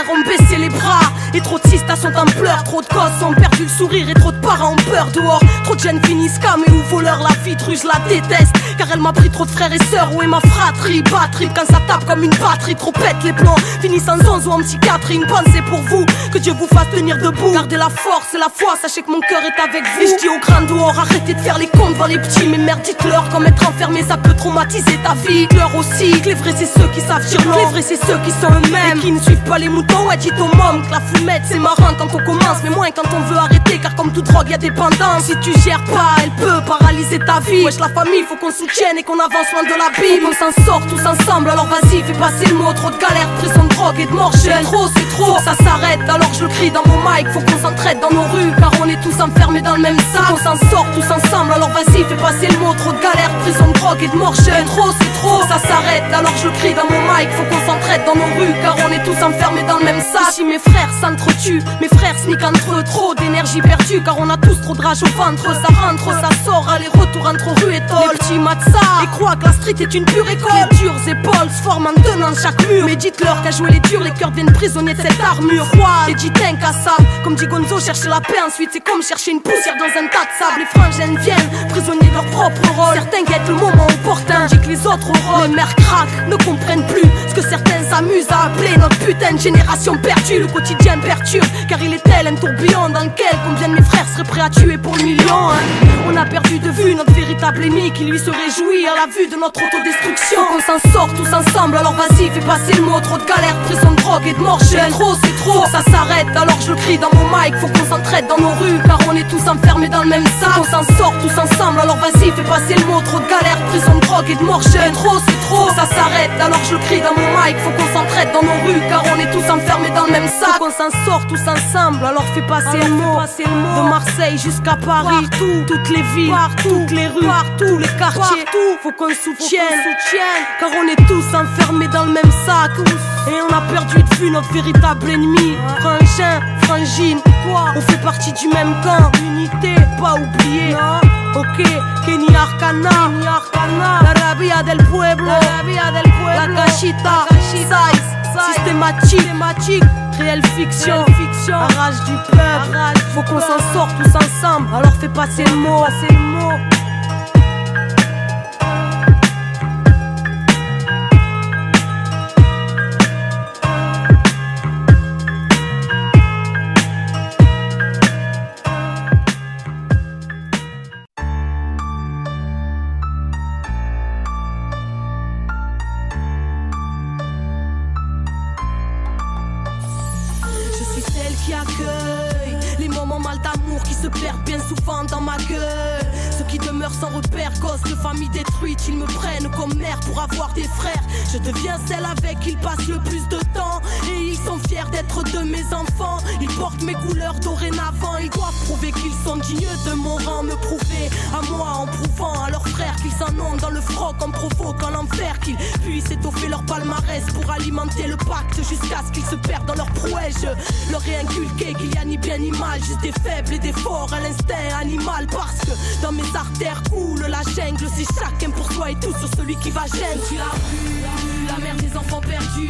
frères ont baissé les bras. Et trop de sistas sont en pleurs, trop de gosses ont perdu le sourire et trop de parents ont peur dehors. Trop de jeunes finissent camés ou voleurs, la vie de rue je la déteste. Car elle m'a pris trop de frères et sœurs, où est ma fratrie? Batterie quand ça tape comme une batterie, trop pète les plombs. Finissent en 11 ou en psychiatrie, une pensée pour vous, que Dieu vous fasse tenir debout. Gardez la force et la foi, sachez que mon cœur est avec vous. Et je dis aux grands dehors, arrêtez de faire les cons devant les petits. Mais merde, dites-leur comme être enfermé ça peut traumatiser ta vie. Dites-leur aussi que les vrais c'est ceux qui savent dire non, les vrais c'est ceux qui sont eux-mêmes et qui ne suivent pas les moutons. Ouais, dites aux mômes que la fumette c'est marrant quand on commence, mais moins quand on veut arrêter. Car comme toute drogue y'a dépendance, si tu gères pas elle peut paralyser ta vie. Wesh la famille faut qu'on soutienne et qu'on avance loin de l'abîme. On s'en sort tous ensemble, alors vas-y fais passer le mot. Trop de galères, prison de drogue et de mort jeune. Trop c'est trop, ça s'arrête, alors je le crie dans mon mic. Faut qu'on s'entraide dans nos rues, car on est tous enfermés dans le même sac. On s'en sort tous ensemble, alors vas-y fais passer le mot. Trop de galères, prison de drogue et de mort jeune. Trop c'est trop, ça s'arrête, alors je le crie dans mon mic. Faut qu'on s'entraide dans nos rues, car on est tous enfermés dans le même sac. Si mes frères s'entretuent, mes frères sneak entre eux. Trop d'énergie perdue, car on a tous trop de rage au ventre. Ça rentre, ça sort, aller-retour entre rue et tôle. Les petits matzah, et croient que la street est une pure école. Les dures épaules se forment en tenant chaque mur. Mais dites-leur qu'à jouer les durs, les cœurs deviennent prisonniers de cette armure. Et dit incassable, comme dit Gonzo, chercher la paix ensuite c'est comme chercher une poussière dans un tas de sable. Les frangins viennent, prisonniers de leur propre rôle. Certains guettent le moment opportun, tandis que les autres au rôle. Les mères craquent, ne comprennent plus ce que certains s'amusent à appeler notre putain de génération perdue. Le quotidien perturbe, car il est tel un tourbillon dans lequel combien de mes frères seraient prêts à tuer pour le million, hein. On a perdu de vue notre véritable ennemi qui lui se réjouit à la vue de notre autodestruction. Faut qu'on s'en sort tous ensemble, alors vas-y fais passer le mot. Trop de galères, prison de drogue et de mort jeune. Trop c'est trop, ça s'arrête, alors je le crie dans mon mic. Faut qu'on s'entraide dans nos rues, car on est tous enfermés dans le même sac. On s'en sort tous ensemble, alors vas-y fais passer le mot. Trop de galères, prison de drogue et de mort jeune. Trop c'est trop, ça s'arrête, alors je le crie dans mon mic. Faut qu'on s'entraide dans nos rues, car on est tous enfermés dans le même sac. Faut qu'on s'en sort tous ensemble, alors fais passer le mot. De Marseille jusqu'à Paris, partout, toutes les villes, partout, toutes les rues, partout, les quartiers, partout. Faut qu'on soutienne, car on est tous enfermés dans le même sac. Et on a perdu de vue notre véritable ennemi. Frangin, frangine, toi, on fait partie du même camp. Unité, pas oublier. Ok, Kenny Arcana, la rabia del pueblo, la cachita, size, systématique, réelle fiction, arrache du peuple. Faut qu'on s'en sorte tous ensemble, alors fais passer le mot. Qui accueille les moments mal d'amour qui se perdent bien souvent dans ma gueule. Ceux qui demeurent sans repère, gosses de famille détruite, ils me prennent comme mère pour avoir des frères. Je deviens celle avec qui ils passent le plus de temps, et ils sont fiers d'être de mes enfants. Ils portent mes couleurs dorénavant, ils doivent prouver qu'ils sont dignes de mon rang. Me prouver à moi en prouvant à leurs frères qu'ils en ont dans le froc, en provoquant l'enfer, qu'ils puissent étoffer leur palmarès pour alimenter le pacte jusqu'à ce qu'ils se perdent dans leur prouesse. Je leur ai inculqué qu'il y a ni bien ni mal, juste des faibles et des forts à l'instinct animal. Parce que dans mes artères coule la jungle, c'est chacun pour soi et tout sur celui qui va gêner. Je suis la rue, la mère des enfants perdus,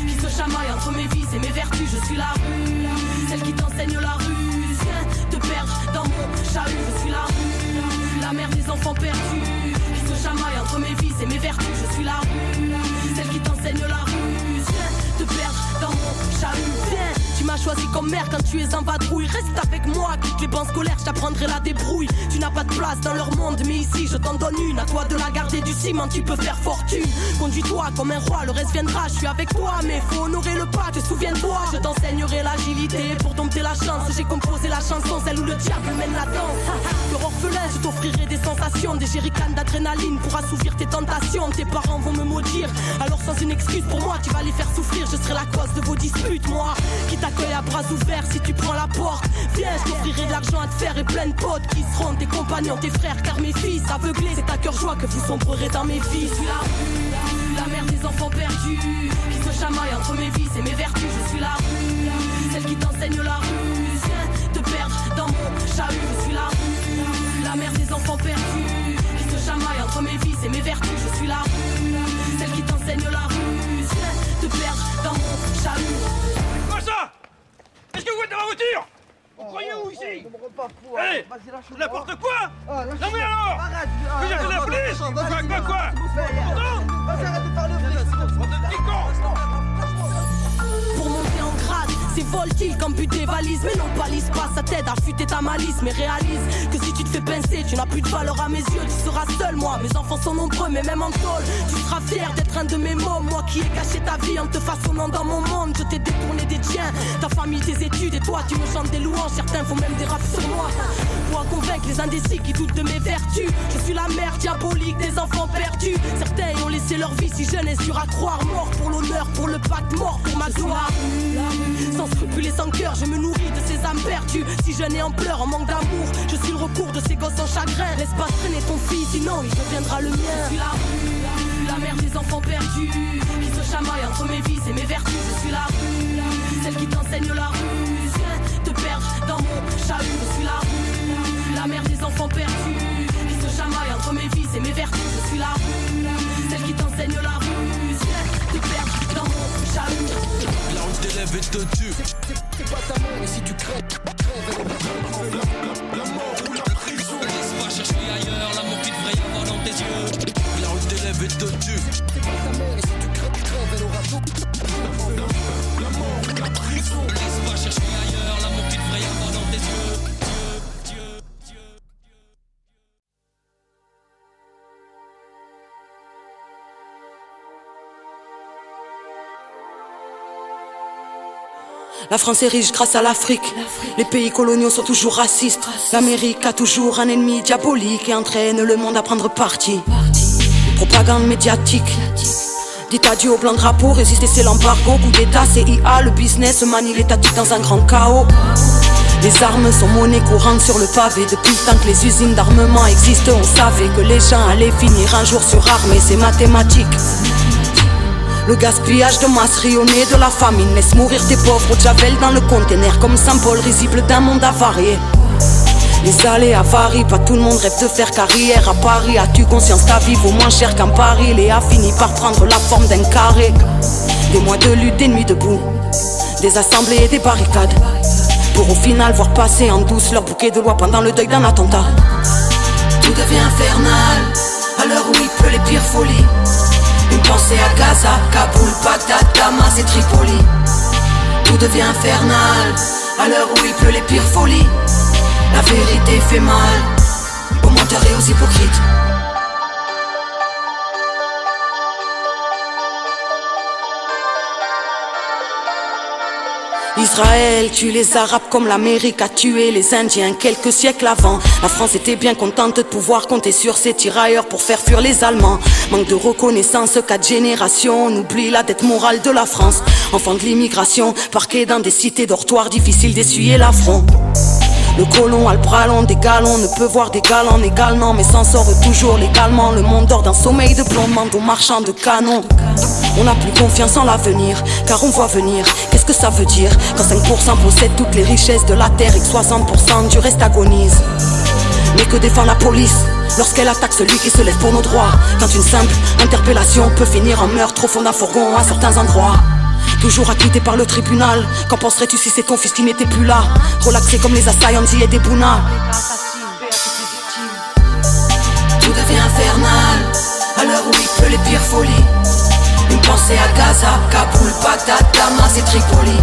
qui se chamaille entre mes vices et mes vertus. Je suis la rue, celle qui t'enseigne la ruse, viens te perdre dans mon chahut. Je suis la rue, la mère des enfants perdus, qui se chamaille entre mes vices et mes vertus. Je suis la rue, celle qui t'enseigne la ruse, viens te perdre dans mon chahut. Viens, tu m'as choisi comme mère quand tu es en vadrouille. Reste avec moi, quitte les bancs scolaires, je t'apprendrai la débrouille. Tu n'as pas de place dans leur monde, mais ici je t'en donne une. À toi de la garder du ciment, tu peux faire fortune. Conduis-toi comme un roi, le reste viendra. Je suis avec toi, mais faut honorer le pacte. Souviens-toi, je t'enseignerai l'agilité. Pour dompter la chance, j'ai composé la chanson, celle où le diable mène la danse. Cœur orphelin, je t'offrirai des sensations, des jerrycans d'adrénaline pour assouvir tes tentations. Tes parents vont me maudire, alors sans une excuse pour moi, tu vas les faire souffrir. Je serai la cause de vos disputes, moi qui t'accueille à bras ouverts si tu prends la porte. Viens, je t'offrirai de l'argent à te faire et plein de potes qui seront tes compagnons, tes frères, car mes fils aveuglés, c'est à cœur joie que vous sombrerez dans mes vies. Je suis la rue, la mère des enfants perdus, qui se chamaille entre mes vices et mes vertus. Je suis la rue, celle qui t'enseigne la ruse, viens te perdre dans mon chahut. Je suis la rue, la mère des enfants perdus, qui se chamaille entre mes vices et mes vertus. Je suis la rue, celle qui t'enseigne la ruse, viens te perdre dans mon chahut. fous ici? Hé, n'importe quoi. Non mais alors, que j'appelle la police? Quoi? Arrête de parler au Pour monter en grade, c'est voltige comme but des valises. Mais non, balise pas, ça t'aide à fuiter ta malice. Mais réalise que si tu te fais pincer, tu n'as plus de valeur à mes yeux. Tu seras seul, moi, mes enfants sont nombreux, mais même en tôle, tu seras fier d'être un de mes mômes. Moi qui ai caché ta vie en te façonnant dans mon monde. Je t'ai détourné des tiens, ta famille, tes études. Et toi, tu me chantes des louanges, certains font même des raps sur moi. Pour convaincre les indécis qui doutent de mes vertus. Je suis la mère diabolique des enfants perdus. Certains ont laissé leur vie si jeune et sur à croire. Mort pour l'honneur, pour le pacte, mort pour ma gloire. Sans scrupules et sans cœur, je me nourris de ces âmes perdues. Si jeune et en pleurs, en manque d'amour, je suis le recours de ces gosses en chagrin. Laisse pas traîner ton fils, sinon il deviendra le mien. Je suis la rue, la mère des enfants perdus, qui se chamaille entre mes vices et mes vertus. Je suis la rue, celle qui t'enseigne la ruse. Te perdre dans mon chahut. Je suis la rue, la mère des enfants perdus, qui se chamaille entre mes vices et mes vertus. Je suis la rue, celle qui t'enseigne la ruse. Te perdre dans mon chahut. La honte t'élève et te tue. C'est pas ta mort et si tu crèves, La mort ou la prison. Laisse pas chercher ailleurs l'amour qu'il devrait y avoir dans tes yeux. La honte t'élève et te tue. c'est pas ta mère et si tu crèves, elle aura tout. La mort ou la prison. Laisse pas chercher ailleurs l'amour qu'il devrait y avoir dans tes yeux. La France est riche grâce à l'Afrique. Les pays coloniaux sont toujours racistes. L'Amérique a toujours un ennemi diabolique et entraîne le monde à prendre parti. Propagande médiatique. Dites adieu au blanc drapeau, résister c'est l'embargo. Coup d'état, CIA, le business manie l'étatique dans un grand chaos. Les armes sont monnaie courante sur le pavé. Depuis le temps que les usines d'armement existent, on savait que les gens allaient finir un jour surarmés, c'est mathématique. Le gaspillage de masse rayonnée de la famine laisse mourir tes pauvres au javel dans le conteneur comme symbole risible d'un monde avarié. Les aléas varient, pas tout le monde rêve de faire carrière à Paris. As-tu conscience ta vie vaut moins cher qu'un Paris? Léa finit par prendre la forme d'un carré. Des mois de lutte, des nuits debout, des assemblées et des barricades, pour au final voir passer en douce leur bouquet de lois pendant le deuil d'un attentat. Tout devient infernal à l'heure où il pleut les pires folies. Une pensée à Gaza, Kaboul, Bagdad, Damas et Tripoli. Tout devient infernal à l'heure où il pleut les pires folies. La vérité fait mal aux menteurs et aux hypocrites. Israël tue les Arabes comme l'Amérique a tué les Indiens quelques siècles avant. La France était bien contente de pouvoir compter sur ses tirailleurs pour faire fuir les Allemands. Manque de reconnaissance, 4 générations, on oublie la dette morale de la France. Enfant de l'immigration, parqué dans des cités dortoirs, difficile d'essuyer l'affront. Le colon a le bras long des galons, ne peut voir des galants également, mais s'en sort toujours légalement. Le monde dort d'un sommeil de plomb, demande aux marchands de canons. On n'a plus confiance en l'avenir, car on voit venir. Qu'est-ce que ça veut dire quand 5% possèdent toutes les richesses de la terre et que 60% du reste agonise? Mais que défend la police lorsqu'elle attaque celui qui se lève pour nos droits? Quand une simple interpellation peut finir en meurtre au fond d'un fourgon à certains endroits. Toujours acquitté par le tribunal. Qu'en penserais-tu si c'est ton fils qui n'était plus là? Relaxé comme les assaillants et des Bouna. Tout devient infernal à l'heure où il pleut les pires folies. Une pensée à Gaza, Kaboul, Bagdad, Damas et Tripoli.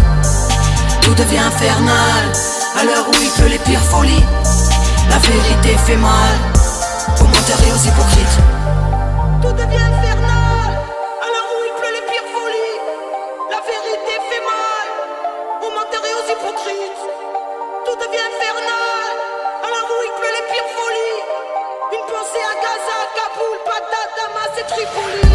Tout devient infernal à l'heure où il pleut les pires folies. La vérité fait mal aux menteurs et aux hypocrites. Tout devient infernal à l'heure où il pleut les pires folies. La vérité fait mal aux menteurs et aux hypocrites. Tout devient infernal à l'heure où il pleut les pires folies. Une pensée à Gaza, Kaboul, Bagdad, Damas et Tripoli.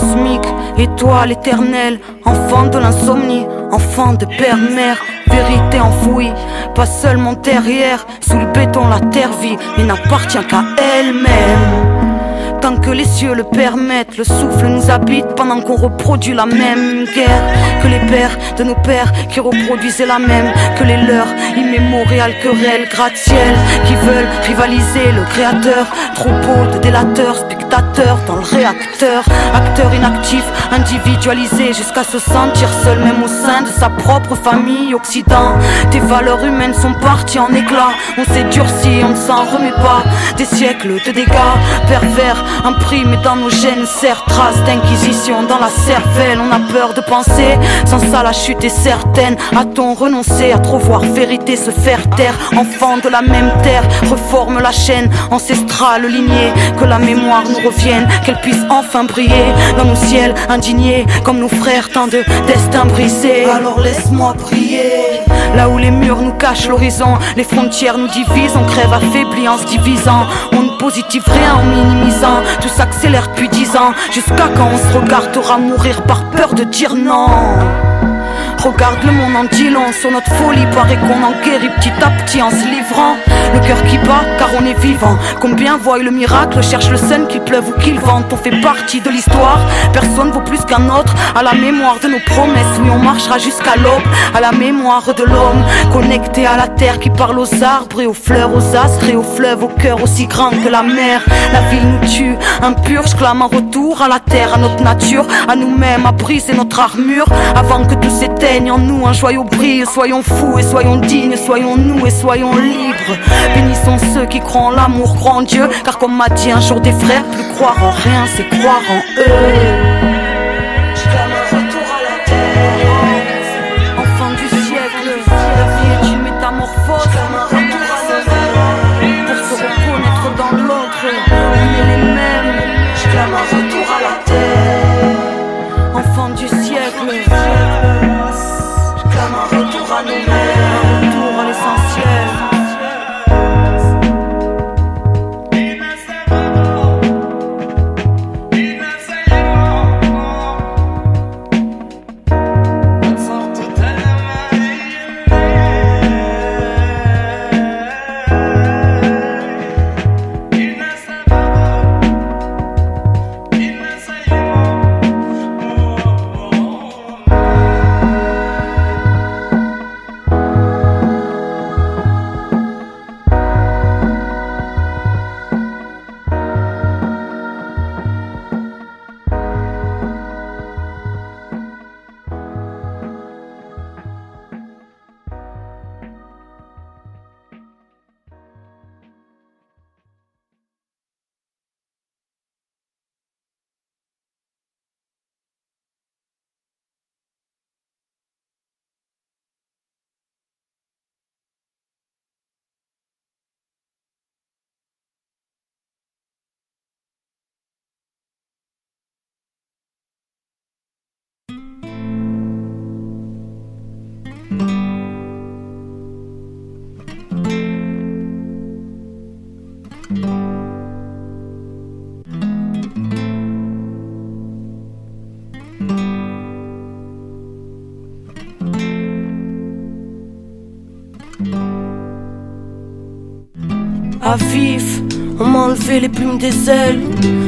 cosmique, étoile éternelle, enfant de l'insomnie, enfant de père-mère. Vérité enfouie, pas seulement derrière, sous le béton la terre vit, mais n'appartient qu'à elle-même. Tant que les cieux le permettent, le souffle nous habite pendant qu'on reproduit la même guerre que les pères de nos pères qui reproduisaient la même que les leurs, immémoriales querelles, gratte-ciel qui veulent rivaliser le créateur. Troupeau de délateurs, spectateurs dans le réacteur, acteurs inactifs, individualisés jusqu'à se sentir seul même au sein de sa propre famille. Occident, tes valeurs humaines sont parties en éclats, on s'est durci, on ne s'en remet pas. Des siècles de dégâts pervers imprimés dans nos gènes, serre traces d'inquisition dans la cervelle. On a peur de penser, sans ça la chute est certaine. A-t-on renoncé à trop voir vérité se faire taire? Enfants de la même terre, reforme la chaîne ancestrale lignée, que la mémoire nous revienne, qu'elle puisse enfin briller dans nos ciels indignés, comme nos frères, tant de destins brisés. Alors laisse-moi prier. Là où les murs nous cachent l'horizon, les frontières nous divisent, on crève affaibli en se divisant. On ne positive rien en minimisant, tout s'accélère depuis 10 ans, jusqu'à quand on se regardera mourir par peur de dire non. Regarde le monde en dit long sur notre folie, paraît qu'on en guérit petit à petit en se livrant. Le cœur qui bat car on est vivant. Combien voient le miracle, cherche le sun qu'il pleuve ou qu'il vente. On fait partie de l'histoire, personne vaut plus qu'un autre. À la mémoire de nos promesses, oui on marchera jusqu'à l'aube. À la mémoire de l'homme, connecté à la terre qui parle aux arbres et aux fleurs, aux astres et aux fleuves, au cœur aussi grand que la mer. La ville nous tue, impur, je clame un retour à la terre, à notre nature, à nous-mêmes, à briser notre armure avant que tout s'éteigne en nous, un joyau brille. Soyons fous et soyons dignes, soyons nous et soyons libres. Bénissons ceux qui croient en l'amour, croient en Dieu, car comme m'a dit un jour des frères, plus croire en rien, c'est croire en eux. Je clame un retour à la terre, enfant du siècle. La vie est une métamorphose, comme un retour à l'honneur, pour se reconnaître dans l'autre, on est les mêmes. Je clame un retour à la terre, enfant du siècle. Un retour à nous-mêmes, un retour à l'essentiel. À vif, on m'a enlevé les plumes des ailes.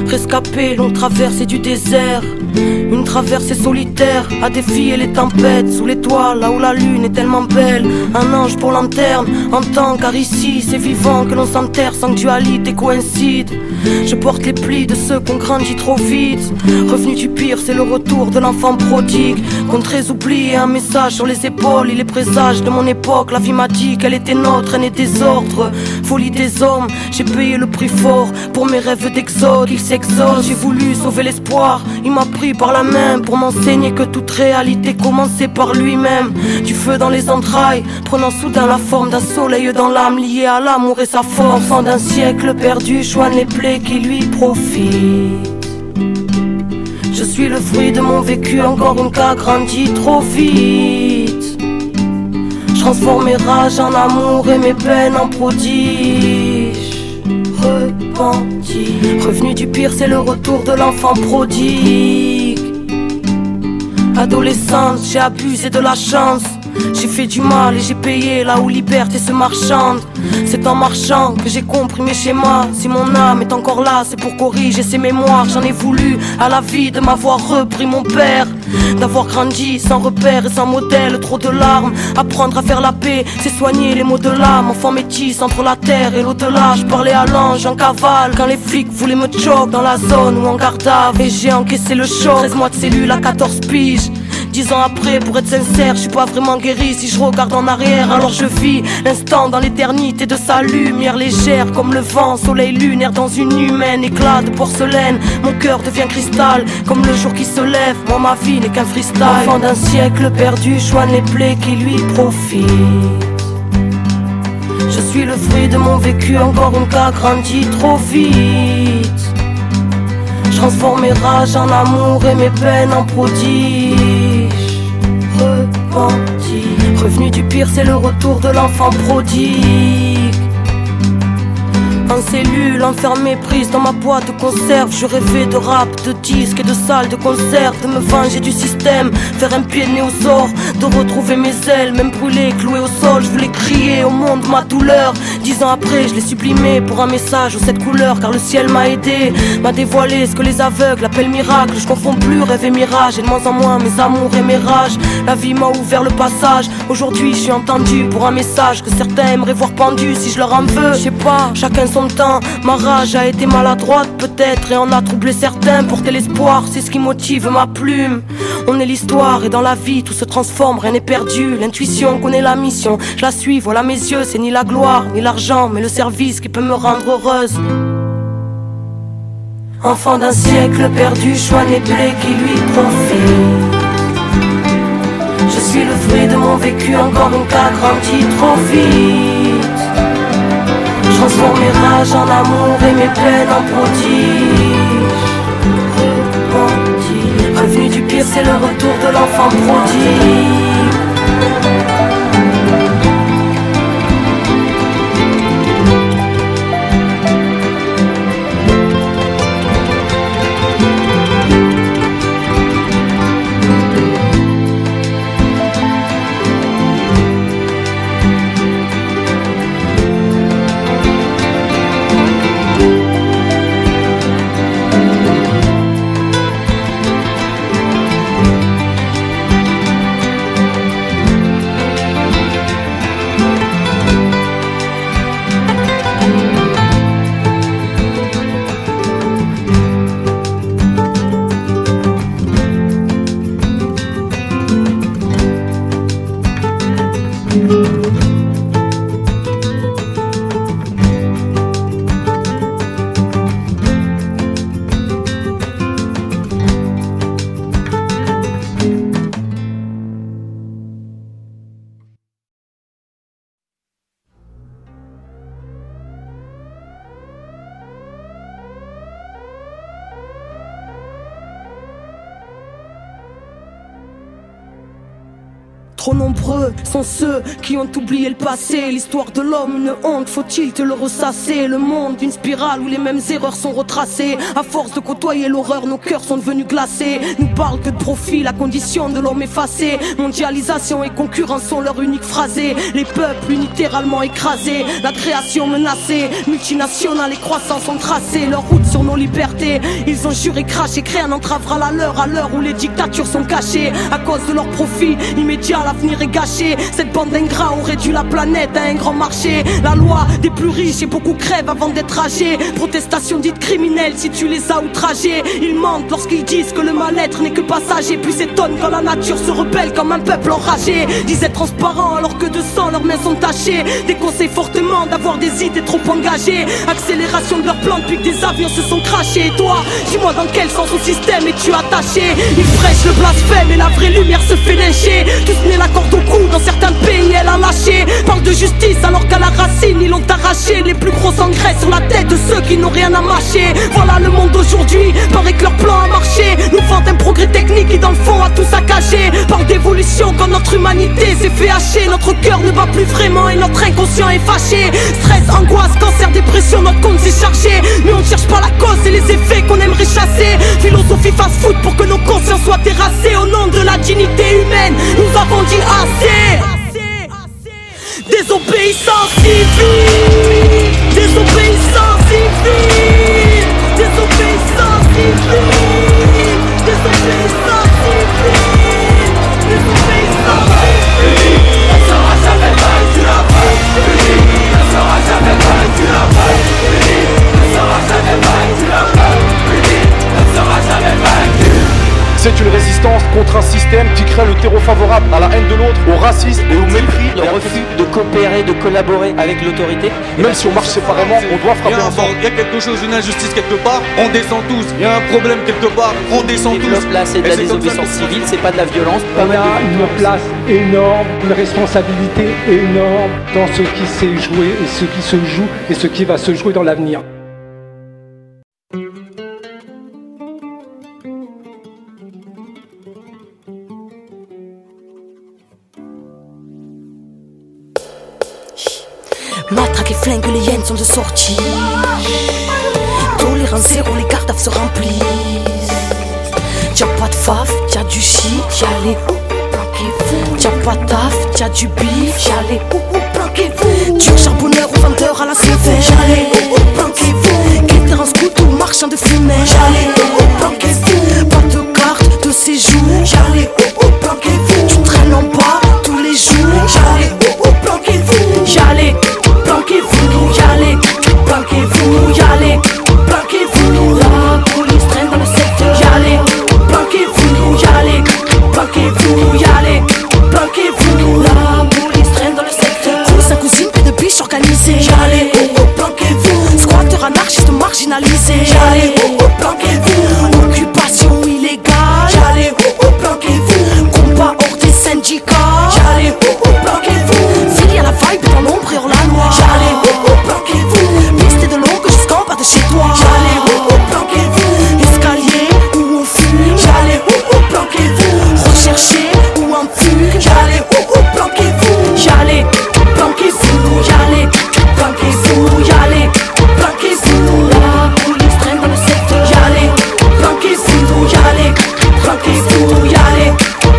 Rescapé, longue traversée du désert. Une traversée solitaire, à défier les tempêtes. Sous l'étoile, là où la lune est tellement belle. Un ange pour lanterne, entend car ici c'est vivant que l'on s'enterre sans que dualité coïncide. Je porte les plis de ceux qu'on grandit trop vite. Revenu du pire, c'est le retour de l'enfant prodigue. Contrés oubliés, un message sur les épaules. Il est présage de mon époque, la vie m'a dit qu'elle était nôtre, elle est désordre. Folie des hommes, j'ai payé le prix fort pour mes rêves d'exode, ils s'exodent. J'ai voulu sauver l'espoir, il m'a pris par la main pour m'enseigner que toute réalité commençait par lui-même. Du feu dans les entrailles, prenant soudain la forme d'un soleil dans l'âme, lié à l'amour et sa force. Enfant d'un siècle perdu, choigne les plaies qui lui profitent. Je suis le fruit de mon vécu, encore une cas grandi trop vite. Je transforme mes rages en amour et mes peines en prodige. Repenti, revenu du pire, c'est le retour de l'enfant prodigue. Adolescente, j'ai abusé de la chance. J'ai fait du mal et j'ai payé là où liberté se marchande. C'est en marchant que j'ai compris mes schémas. Si mon âme est encore là, c'est pour corriger ses mémoires. J'en ai voulu à la vie de m'avoir repris mon père, d'avoir grandi sans repère et sans modèle. Trop de larmes, apprendre à faire la paix, c'est soigner les maux de l'âme. Enfant métis entre la terre et l'au-delà. Je parlais à l'ange en cavale quand les flics voulaient me choquer dans la zone ou en garde à vue. Et j'ai encaissé le choc, 13 mois de cellule à 14 piges. 10 ans après, pour être sincère, je suis pas vraiment guéri. Si je regarde en arrière, alors je vis l'instant dans l'éternité de sa lumière légère comme le vent, soleil lunaire dans une humaine, éclat de porcelaine. Mon cœur devient cristal, comme le jour qui se lève. Moi ma vie n'est qu'un freestyle. Enfant d'un siècle perdu, soigne les plaies qui lui profitent. Je suis le fruit de mon vécu, encore une cas grandi trop vite. Je transforme mes rages en amour et mes peines en prodiges. Repenti, revenu du pire, c'est le retour de l'enfant prodigue. En cellule, enfermé, prise dans ma boîte de conserve. Je rêvais de rap, de disques et de salles de concert. De me venger du système, faire un pied de nez au sort. De retrouver mes ailes, même brûlées, clouées au sol. Je voulais crier au monde ma douleur. 10 ans après, je l'ai sublimé pour un message aux 7 couleurs. Car le ciel m'a aidé, m'a dévoilé ce que les aveugles appellent miracle. Je confonds plus rêve et mirage, et de moins en moins mes amours et mes rages. La vie m'a ouvert le passage. Aujourd'hui, je suis entendu pour un message que certains aimeraient voir pendu. Si je leur en veux, je sais pas, chacun son temps. Ma rage a été maladroite peut-être et en a troublé certains. Porter l'espoir, c'est ce qui motive ma plume. On est l'histoire et dans la vie tout se transforme, rien n'est perdu. L'intuition connaît la mission, je la suis, voilà mes yeux. C'est ni la gloire, ni l'argent, mais le service qui peut me rendre heureuse. Enfant d'un siècle perdu, soigne les plaies qui lui profitent. Je suis le fruit de mon vécu, encore une cas grandi trop vite. Je transforme mes rages en amour et mes peines en prodiges. Repenti, revenu du pire, c'est le retour de l'enfant prodigue. Trop nombreux sont ceux qui ont oublié le passé. L'histoire de l'homme, une honte, faut-il te le ressasser? Le monde, une spirale où les mêmes erreurs sont retracées. À force de côtoyer l'horreur, nos cœurs sont devenus glacés. Nous parlent que de profit, la condition de l'homme effacée. Mondialisation et concurrence sont leur unique phrasé. Les peuples littéralement écrasés, la création menacée. Multinationales et croissance ont tracé leur route sur nos libertés. Ils ont juré, craché, créé un entravera la leur à l'heure où les dictatures sont cachées. À cause de leur profit immédiat, l'avenir est gâché. Cette bande d'ingrats ont réduit la planète à un grand marché. La loi des plus riches et beaucoup crèvent avant d'être âgés. Protestation dite criminelle si tu les as outragés. Ils mentent lorsqu'ils disent que le mal-être n'est que passager, puis s'étonnent quand la nature se rebelle comme un peuple enragé. Disent être transparents alors que de sang leurs mains sont tachées. Déconseillent fortement d'avoir des idées trop engagées. Accélération de leurs plans depuis que des avions se sont crachés. Et toi, dis-moi dans quel sens au système es-tu attaché? Ils fraîchent le blasphème et la vraie lumière se fait lyncher. Tous nés la corde au cou, dans certains pays elle a lâché. Parle de justice alors qu'à la racine ils l'ont arraché. Les plus gros engrais sur la tête de ceux qui n'ont rien à mâcher. Voilà le monde d'aujourd'hui, paraît que leur plan a marché. Nous vendent un progrès technique qui dans le fond a tout saccagé. Parle d'évolution quand notre humanité s'est fait hacher. Notre cœur ne bat plus vraiment et notre inconscient est fâché. Stress, angoisse, cancer, dépression, notre compte s'est chargé. Mais on ne cherche pas la cause et les effets qu'on aimerait chasser. Philosophie fast-food pour que nos consciences soient terrassées. Au nom de la dignité humaine, nous avons dit assez. Désobéissance civile, désobéissance civile, désobéissance civile, désobéissance civile, désobéissance civile. Elle sera jamais vaincue la République, elle sera jamais vaincue la République, elle sera jamais vaincue la République, elle sera jamais vaincue. C'est une résistance contre un système qui crée le terreau favorable à la haine de l'autre, au racisme et au mépris. Le refus de coopérer, de collaborer avec l'autorité. Même si on marche séparément, on doit frapper ensemble. Il y a quelque chose, une injustice quelque part, on descend tous. Il y a un problème quelque part, on descend tous. Là, c'est de la désobéissance civile, c'est pas de la violence. On a une place énorme, une responsabilité énorme dans ce qui s'est joué et ce qui se joue et ce qui va se jouer dans l'avenir. Matraque et flingue, les hyènes sont de sortie. Tolérance zéro, les gardes se remplissent. T'as pas de faf, t'as du shit, y'a les planquez-vous. T'as pas de taf, t'as du bif, y'a les planquez-vous. Tu charbonneur ou vendeur à la sauvaise, y'a les planquez-vous. Guetteur en scout ou marchand de fumée, y'a les planquez-vous. Pas de carte de séjour, y'a les planquez-vous. Tu traînes en bas tous les jours, y'a les planquez-vous. Y'a les planquez-vous, y'allez, planquez-vous, y'allez, planquez-vous. La police traîne dans le secteur, y'allez, planquez-vous, y'allez, planquez-vous, y'allez, planquez-vous. La police traîne dans le secteur. Cousin, cousine, paix de biche organisée, y'allez, planquez-vous. Squatteur anarchiste marginalisé, y'allez, planquez-vous. Occupation illégale, y'allez, planquez-vous. Combat hors des syndicats, y'allez, planquez-vous. Fille à la vibe dans l'ombre et hors la loi. J'allais, planquez-vous. Piste de longue jusqu'en bas de chez toi. J'allais, planquez-vous. Escalier où on fume. J'allais, planquez-vous. Recherché ou en fugue. J'allais, planquez-vous. J'allais, planquez-vous. J'allais, planquez-vous. J'allais, planquez-vous. La police traîne dans le secteur. J'allais, planquez-vous. J'allais, planquez-vous. J'allais,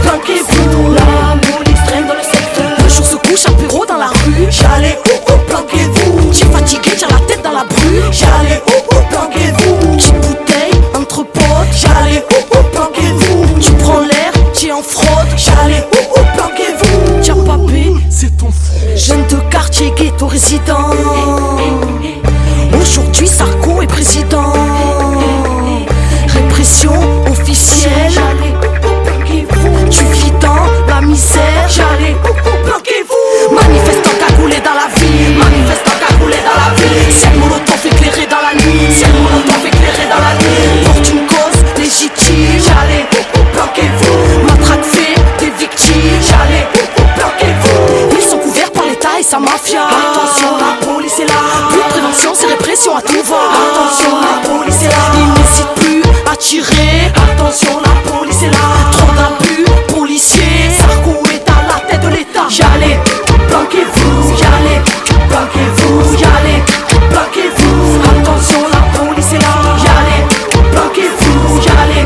planquez-vous. La police traîne dans le secteur. Le jour se couche à bureau dans la rue. J'allais, planquez-vous. J'ai fatigué, j'ai la tête dans la brue. J'allais, planquez-vous. Petite bouteille entre potes. J'allais, planquez-vous. Tu prends l'air, tu es en fraude. J'allais, planquez-vous. Tiens papé, c'est ton frère. Jeune de quartier, ghetto résident. Aujourd'hui Sarko est président. Répression officielle. J'allais, planquez-vous. Tu vis dans la misère. J'allais, planquez-vous. Manifestant cagoulé dans la ville, manifestant cagoulé dans la ville. Ciel molotov éclairé dans la nuit, ciel molotov éclairé dans la nuit. Porte une cause légitime, j'allais, planquez-vous. Matraque fait des victimes, j'allais, planquez-vous. Ils sont couverts par l'État et sa mafia. Attention, la police est là. Plus de prévention, c'est répression à tout va. Attention, la police est là. Ils n'hésitent plus à tirer. Attention, la police est là. Trop d'abus, policiers. Sarko est à la tête de l'État. J'allais, planquez-vous, y'allez, planquez-vous, y'allez, planquez-vous. Attention, la police est là. Y'allez, planquez-vous, y'allez,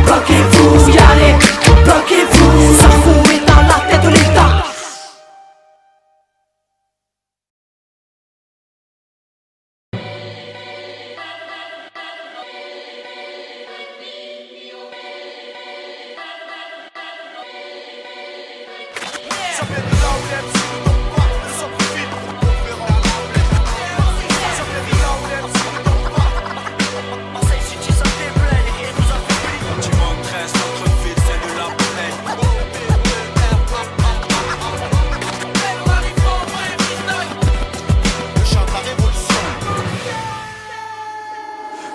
planquez-vous, y'allez, planquez-vous. Sarko est à la tête de l'État.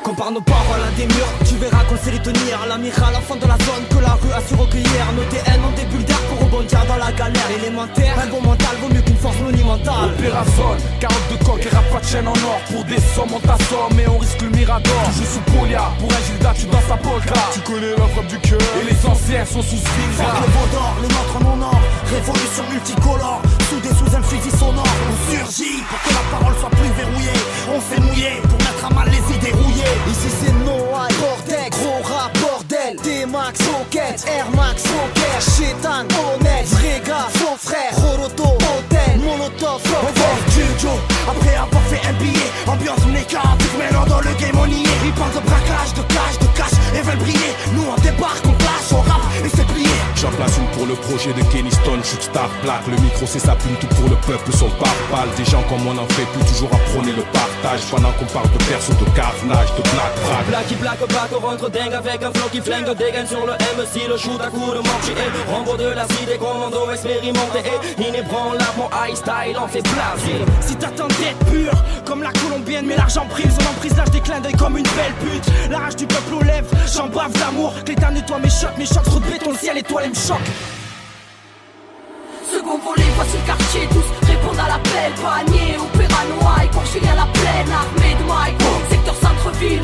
Compare nos paroles à des murs, tu verras qu'on sait les tenir. L'amiral, l'enfant de la zone que la rue a su recueillir. Nos DN ont des bulles d'air pour rebondir dans la galère élémentaire. Un bon mental vaut mieux qu'une force monumentale. Opération, carotte de coq et rap pas de chaîne en or. Pour des sommes on t'assomme et on risque le mirador. Je joue sous Polia pour un Gilles polka, tu danses la polka. Tu connais la frappe du cœur. Et les anciens sont sous swing. Fuck le veau d'or, le nôtre en or. Révolution multicolore, soudés sous un fusil sonore. On surgit pour que la parole soit plus verrouillée. On s'est mouillé pour mettre à mal les idées rouillées. Ici c'est no high, bordel, gros rap, bordel. D-Max, Rocket, Air Max, Rocker, Chétan, honnête, vrai gars, son frère, Roroto, Hôtel, Molotov, on va Jujo. Après avoir fait un billet, ambiance méca, avec maintenant dans le game on y est. Ils parlent de braquage, de cash, et veulent briller. Nous on débarque, on clash, on rappe et c'est plié. J'en place une pour le projet de Kenny Stone, Shootstar Black. Le micro c'est sa plume, tout pour le peuple, son pare-balles. Des gens comme on en fait plus, toujours à prôner le partage. Pendant qu'on parle de perso, de carnage, de black brack. Blacky black back, on rentre dingue avec un flow qui flingue. Dégaine sur le MC, le shoot à coup de manche. Et Rambo de la cité, commando expérimenté. Et inébranlable, mon high style en fait blaser. Si t'attends d'être pur, comme la colombienne, mais l'argent prise. On emprise l'âge des clins d'œil comme une belle pute. La rage du peuple aux lèvres, j'en bave d'amour. L'état nettoie mes chocs, trop de béton, le ciel étoilé me choque. Second volet, voici le quartier, tous répondent à l'appel. Panier, opéra noir, Courchilien la plaine, armée de Mike, secteur centre-ville.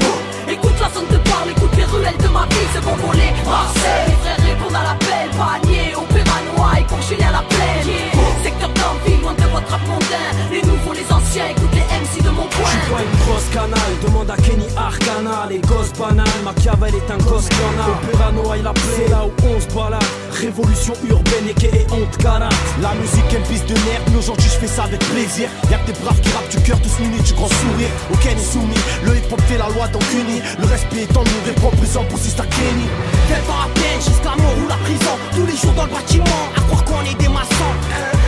Écoute la zone de parle, écoute les ruelles de ma ville. Second volet, Marseille, les frères répondent à l'appel. Panier, opéra noir, Courchilien la plaine, secteur d'envie, loin de votre rap mondain. Les nouveaux, les anciens, écoute les MC de mon coin. J'suis pas une grosse canale, demande à Kenny Arcana. Les gosses banales, Machiavel est un gosse qu'on a. Opéra noir, la plaine, c'est là où on se balade. Révolution urbaine et honte canard. La musique est une piste de merde, mais aujourd'hui je fais ça avec plaisir. Y'a que des braves qui rappent du cœur, tous munis du grand sourire. Aucun est soumis, le hip hop fait la loi donc uni. Le respect est en nous, répond présent pour Sister Kenny. Fais pas à peine jusqu'à mort ou la prison. Tous les jours dans le bâtiment, à croire qu'on est des maçons.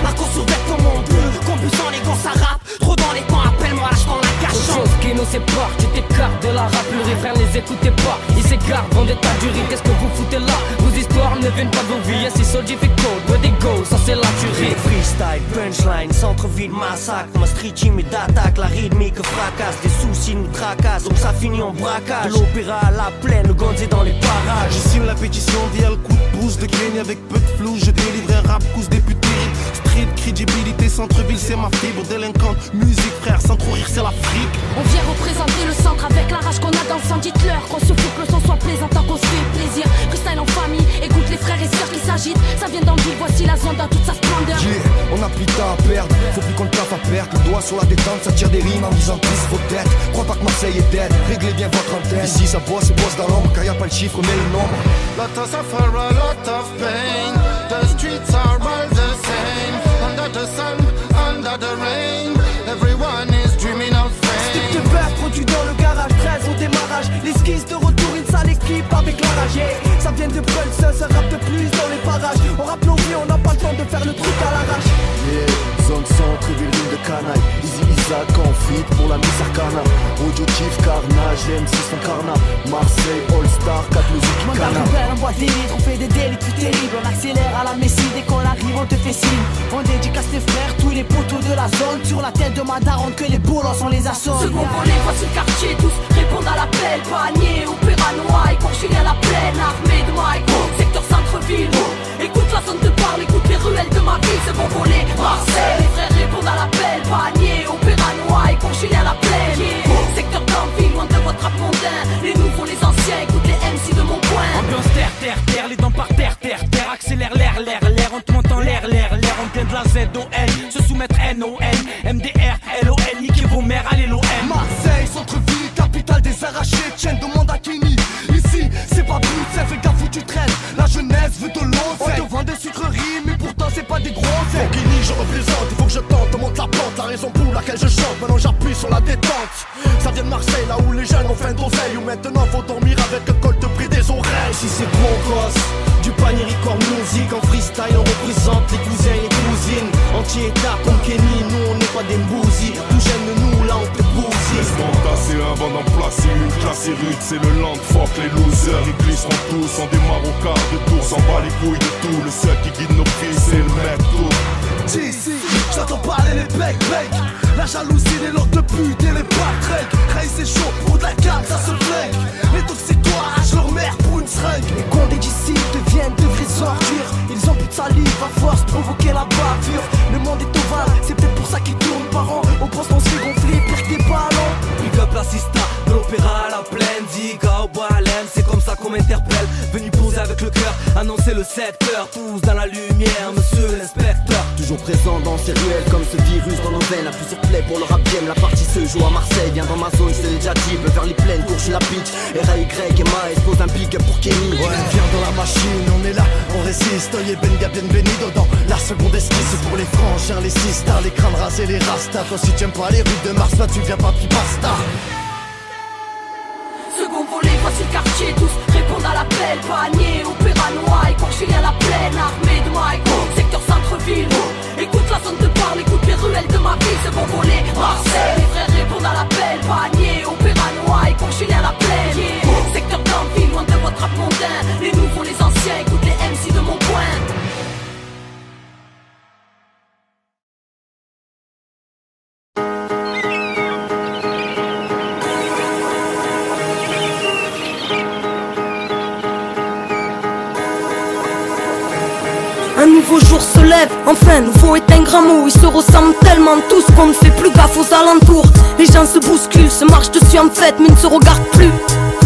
La course sur vêtements bleus, compulsant les gosses à rap. Trop dans les temps, appelle-moi lâche dans la cache. Chose qui nous sépare, tu t'écartes de la rap. Le refrain les écoutez pas, ils s'écartent, vont des tas du riz. Qu'est-ce que vous foutez là? Vos histoires ne viennent pas de vos vies. C'est so difficult, where they go, ça c'est la tuerie. Freestyle, punchline, centre-ville, massacre. Ma street team est d'attaque, la rythmique fracasse. Des soucis nous tracassent, donc ça finit en braquage. De l'opéra à la plaine, le gonzé dans les parages. Je signe la pétition via le coup de pouce de Kenny avec peu de flou. Je délivre un rap couche député. Street, crédibilité, centre-ville, c'est ma fibre. Délinquante, musique, frère, sans trop rire, c'est l'Afrique. On vient représenter le centre avec la rage qu'on a dans le sang. Dites-leur qu'on se fout que le son soit plaisant tant qu'on se fait plaisir. Freestyle en famille, écoute les frères et sœurs qui s'agitent. Ça vient d'en ville, voici la zone dans toute sa splendeur. Yeah, on a plus de temps à perdre, faut plus qu'on le taffe à perdre. Le doigt sur la détente, ça tire des rimes en disant plus vos têtes. Crois pas que Marseille est dead, réglez bien votre antenne. Ici ça bosse et bosse dans l'ombre, car y a pas le chiffre mais le nombre. Lot of suffer, a lot of pain. The streets are all the same. Under the sun, under the rain. Everyone is dreaming of fame. Stick de beurre produit dans le garage, 13 au démarrage. L'esquisse de retour, une sale équipe avec la rage. Yeah. Ça vient de Pulse, ça rappe de plus dans les parages. On rappe nos vies, on n'a pas le temps de faire le truc à l'arrache. Yeah, zone centre, ville de canaille. Easy Isaac en frite pour la Miss Arcana. Audio Chief, Carnage, MC son carnat. Marseille, All Star, 4 musiques qui canard. Mandat rebelle, on boit des litres, on fait des délits plus terribles. On accélère à la Messie, dès qu'on arrive on te fait signe. On dédicace tes frères, tous les poteaux de la zone. Sur la tête de ma daronne que les bolos on les assomme. Second volet, voici le quartier, tous répondent à l'appel. Panier, opéra noir, Courchilien la plaine, armée de Mike, secteur centre-ville. Écoute la zone de parle, écoute les ruelles de ma ville. Second volet, Marseille, les frères répondent à l'appel. Panier, opéra noir, Courchilien la plaine, secteur d'envie, loin de votre rap mondain. Les nouveaux, les anciens, écoute les MC de mon coin. Ambiance terre, terre, terre, les dents par terre, terre, terre. Accélère l'air, l'air, l'air, on te monte en l'air, l'air, l'air. On vient de la ZON, se soumettre NON, MDR, LON, niquez vos mères, allez l'OM. Marseille, centre-ville, capitale des arrachés, chaîne demande à Kenny. Ici, c'est pas brut, c'est fait gaffe où tu traînes. La jeunesse veut de l'eau, on te vend des sucreries, mais pourtant c'est pas des gros. Pour Kenny, je représente, il faut que je tente, te monte la pente. La raison pour laquelle je chante, maintenant j'appuie sur la détente. Ça vient de Marseille, là où les jeunes ont faim d'oseille. Où maintenant faut dormir avec un col de prix des oreilles. Ici c'est bon gosse, du panier record musique. En freestyle on représente les cousins et les cousines. Anti-état comme Kenny, nous on n'est pas des mbousis. Tout jeune de nous, là on peut bouser. Laisse-moi tasser avant d'en placer une classe rude. C'est le land, fuck les losers. Ils glisseront tous, on démarre au quart de tour. S'en bat les couilles de tout, le seul qui guide nos fils c'est le mec tout. Si, j'entends parler les bec. La jalousie, les lords de pute et les patrèques. Ray c'est chaud, pour de la carte ça se flingue. Les toxicois arrachent leur mère pour une seringue. Les condés d'ici deviennent de vraies ordures. Ils ont plus de salive à force de provoquer la bavure. Le monde est ovale, c'est peut-être pour ça qu'ils tournent par an. On pense qu'on se fait gonfler, pire que des ballons. Big up l'assistant, de l'opéra à la plaine. Diga au bois moi à l'aime, c'est comme ça qu'on m'interpelle. Venu poser avec le cœur, annoncer le secteur. Tous dans la lumière, monsieur l'inspecteur. Toujours présent dans ces ruelles comme ce virus dans nos veines. À plusieurs plaies pour le rap game, la partie se joue à Marseille. Viens dans ma zone, je te l'ai déjà dit, vers les plaines, cours chez la pitch. R.A.Y et Maes pose un big up pour Kenny. Ouais, viens dans la machine, on est là, on résiste. Oye benga bienvenido dans la seconde esquisse. Pour les frangins, les sisters, les crânes rasés, les rastas. Toi si tu aimes pas les rues de Mars, là tu viens pas puis basta. Second volet, voici le quartier, tous répondent à l'appel. Panier, opéra noir, et Courchilien à la plaine, armée de Mike, secteur centre-ville. Écoute la zone de parle, écoute les ruelles de ma ville. Second volet, Marseille, les frères répondent à l'appel. Panier, opéra noir, et Courchilien à la plaine, secteur d'Anville, loin de votre rap mondain. Les nouveaux, les anciens, écoute les MC de mon coin. Un nouveau jour se lève, enfin nouveau est un grand mot. Ils se ressemblent tellement tous qu'on ne fait plus gaffe aux alentours. Les gens se bousculent, se marchent dessus en fête mais ne se regardent plus.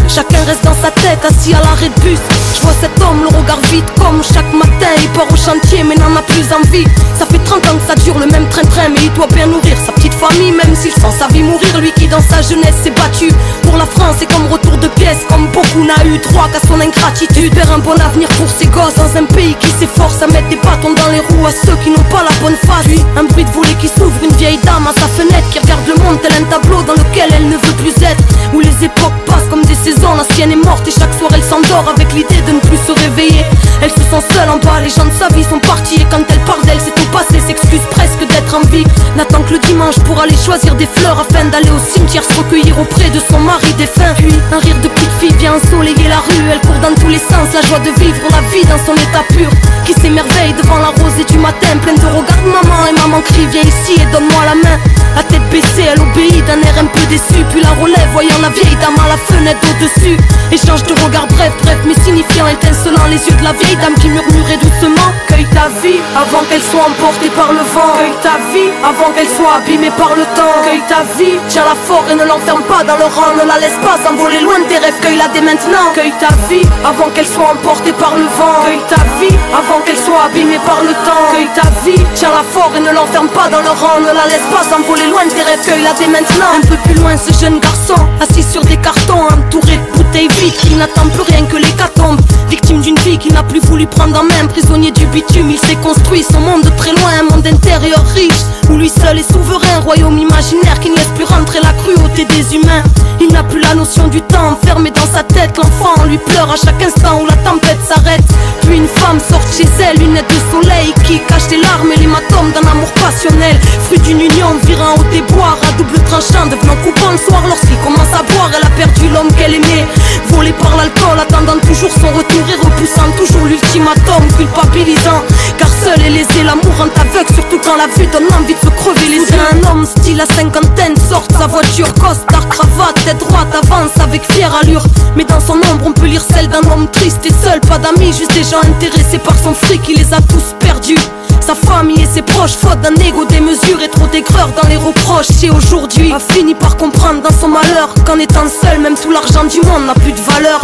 Chacun reste dans sa tête, assis à l'arrêt de bus. Je vois cet homme, le regard vide comme chaque matin. Il part au chantier mais n'en a plus envie. Ça fait 30 ans que ça dure le même train-train, mais il doit bien nourrir sa petite famille, même s'il sent sa vie mourir. Lui qui dans sa jeunesse s'est battu pour la France et comme retour de pièce, comme beaucoup n'a eu droit qu'à son ingratitude. Faire un bon avenir pour ses gosses dans un pays qui s'efforce à mettre des bâtons dans les roues à ceux qui n'ont pas la bonne face. Puis un bruit de volet qui s'ouvre, une vieille dame à sa fenêtre qui regarde le monde tel un tableau dans lequel elle ne veut plus être. Où les époques passent comme des saisons, la sienne est morte et chaque soir elle s'endort avec l'idée de ne plus se réveiller. Elle se sent seule en bas, les gens de sa vie sont partis et quand elle parle d'elle c'est au passé, s'excuse presque d'être en vie. N'attend que le dimanche pour aller choisir des fleurs afin d'aller au cimetière se recueillir auprès de son mari défunt. Puis un rire de petite fille vient ensoleiller la rue, elle court dans tous les sens, la joie de vivre la vie dans son état pur. Qui s'émerveille devant la rosée du matin, pleine de regards de maman, et maman crie viens ici et donne-moi la main. La tête baissée, elle obéit d'un air un peu déçu, puis la relève voyant la vieille dame à la fenêtre au-dessus. Échange de regards bref mais signifiant, étincelant, les yeux de la vieille dame qui murmurait doucement. Cueille ta vie avant qu'elle soit emportée par le vent. Cueille ta vie avant qu'elle soit abîmée par le temps. Cueille ta vie, tiens-la fort et ne l'enferme pas dans le rang. Ne la laisse pas s'envoler loin de tes rêves, cueille-la dès maintenant. Cueille ta vie avant qu'elle soit emportée par le vent. Cueille ta vie avant qu'elle soit abîmée par le temps. Cueille ta vie, tiens-la fort et ne l'enferme pas dans le rang. Ne la laisse pas s'envoler loin de tes rêves, cueille-la dès maintenant. Un peu plus loin ce jeune garçon, assis sur des cartons, entouré de bouteilles vides, qui n'attend plus rien que l'hécatombe. Victime d'une vie qui n'a plus voulu prendre en main, prisonnier du bitume, il s'est construit son monde de très loin. Un monde intérieur riche, où lui seul est souverain. Royaume imaginaire qui ne laisse plus rentrer la cruauté des humains. Il n'a plus la notion du temps, enfermé dans sa tête. L'enfant lui pleure à chaque instant où la tempête s'arrête. Puis une femme sort chez elle, lunettes de soleil, qui cache les larmes et l'hématome d'un amour passionnel. Fruit d'une union virant au déboire, à double tranchant, devenant coupant le soir. Lorsqu'il commence à boire, elle a perdu l'homme qu'elle aimait. Volé par l'alcool, attendant toujours son retour et repoussant toujours l'ultimatum, culpabilisant. Car seul est lésé, l'amour rend aveugle, surtout quand la vue donne envie de se crever les yeux. Un homme style à cinquantaine sort sa voiture, costard, cravate, tête droite, avance avec fière allure. Mais dans son ombre on peut lire celle d'un homme triste et seul, pas d'amis, juste des gens intéressés par son fric, il les a tous perdus. Sa famille et ses proches, faute d'un égo démesuré, trop d'aigreur dans les reproches. Et aujourd'hui a fini par comprendre dans son malheur qu'en étant seul, même tout l'argent du monde n'a plus de valeur.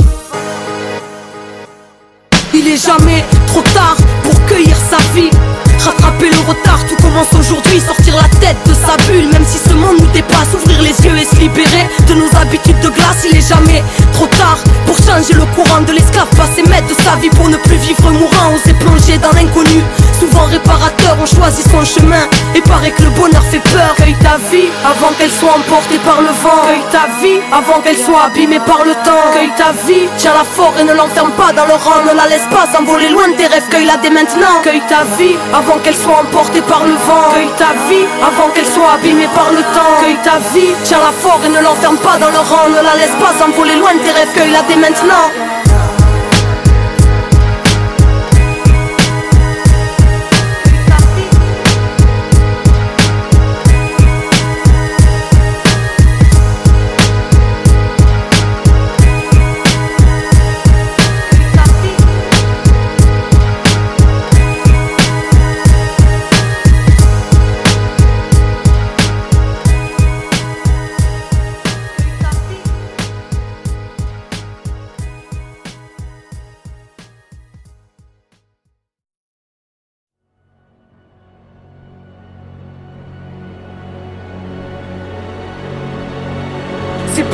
Il est jamais trop tard pour cueillir sa vie. Rattraper le retard, tout commence aujourd'hui. Sortir la tête de sa bulle, même si ce monde nous dépasse. Ouvrir les yeux et se libérer de nos habitudes de glace. Il est jamais trop tard pour changer le courant de l'esclave, passer maître de sa vie pour ne plus vivre mourant. Oser plonger dans l'inconnu, souvent réparateur, on choisit son chemin. Et paraît que le bonheur fait peur. Cueille ta vie avant qu'elle soit emportée par le vent. Cueille ta vie avant qu'elle soit abîmée par le temps. Cueille ta vie, tiens-la fort et ne l'enferme pas dans le rang. Ne la laisse pas s'envoler loin de tes rêves, cueille-la dès maintenant. Cueille ta vie avant qu'elle soit emportée par le vent. Cueille ta vie avant qu'elle soit abîmée par le temps. Cueille ta vie, tiens-la fort et ne l'enferme pas dans le rang. Ne la laisse pas s'envoler loin de tes rêves, cueille-la dès maintenant.